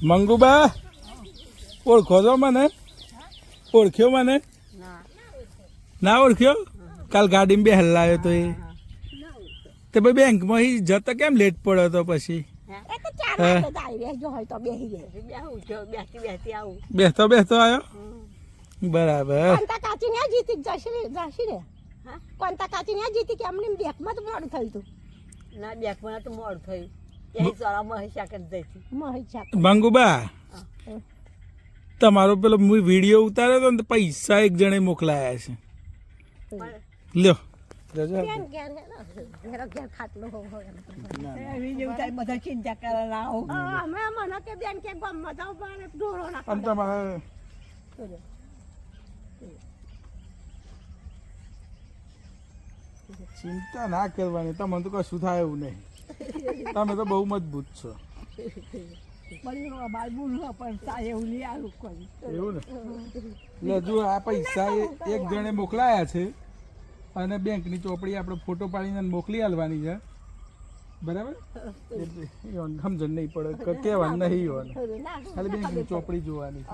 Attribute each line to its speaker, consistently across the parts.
Speaker 1: મંગુબા ઓળખો છો મને? ઓળખ્યો મને? ના ઓળખ્યો? કાલ ગાડીમાં બે હલાયો તો એ તે ભાઈ બેંકમાં જતો કેમ લેટ પડ્યો તો પછી? બેસતો બેસતો આવ્યો બરાબર. મંગુબા તમારો પેલો વિડીયો ઉતાર્યો તો ને પૈસા એક જણે મોકલાયા છે લ્યો. ચિંતા ના કરવાની, તમને તો કશું થાય એવું નહીં. તમે તો બહુ મજબૂત છો. એવું ને જો આ પૈસા એક જણે મોકલાયા છે અને બેંકની ચોપડી આપણે ફોટો પાડીને મોકલી આલવાની છે બરાબર. સમજણ નહીં પડે કહેવાનું નહીં હોવાનું, ખાલી બેંકની ચોપડી જોવાની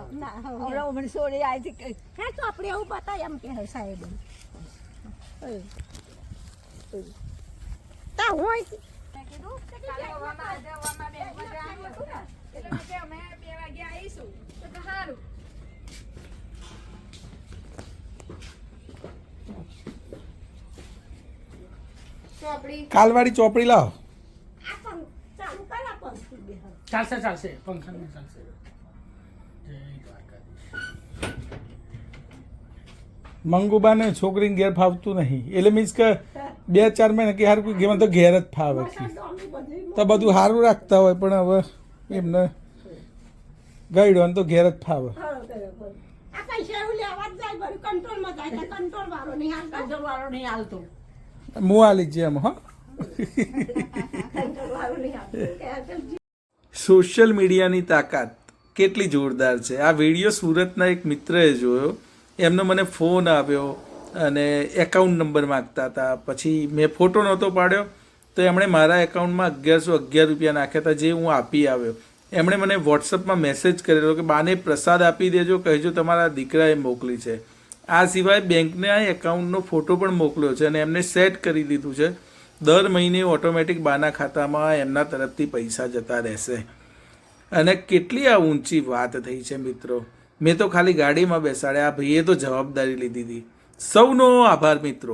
Speaker 1: કાલવાળી ચોપડી લાવો.
Speaker 2: ચાલશે ચાલશે ફંક્શન ચાલશે.
Speaker 1: મંગુબાને છોકરીને ઘેર ફાવતું નહીં એટલે મીન્સ કે 2-4 મહિના કે હારું કોઈ તો ઘેર જ ફાવે તો બધું સારું રાખતા હોય પણ હવે એમને ગયડો તો ઘેર જ ફાવે. હું આલી જ એમ હા. સોશિયલ મીડિયાની તાકાત કેટલી જોરદાર છે. આ વિડીયો સુરતના એક મિત્રએ જોયો, એમનો મને ફોન આવ્યો અને એકાઉન્ટ નંબર માગતા હતા. પછી મેં ફોટો નહોતો પાડ્યો તો એમણે મારા એકાઉન્ટમાં 1111 રૂપિયા નાખ્યા હતા, જે હું આપી આવ્યો. એમણે મને વોટ્સઅપમાં મેસેજ કરેલો કે બાને પ્રસાદ આપી દેજો, કહેજો તમારા દીકરાએ મોકલી છે. આ સિવાય બેંકને આ એકાઉન્ટનો ફોટો પણ મોકલ્યો છે અને એમને સેટ કરી દીધું છે. દર મહિને ઓટોમેટિક બાના ખાતામાં એમના તરફથી પૈસા જતા રહેશે. અને કેટલી આ ઊંચી વાત થઈ છે મિત્રો. મેં તો ખાલી ગાડીમાં બેસાડ્યા, આ ભાઈએ તો જવાબદારી લીધી હતી. સૌનો આભાર મિત્રો.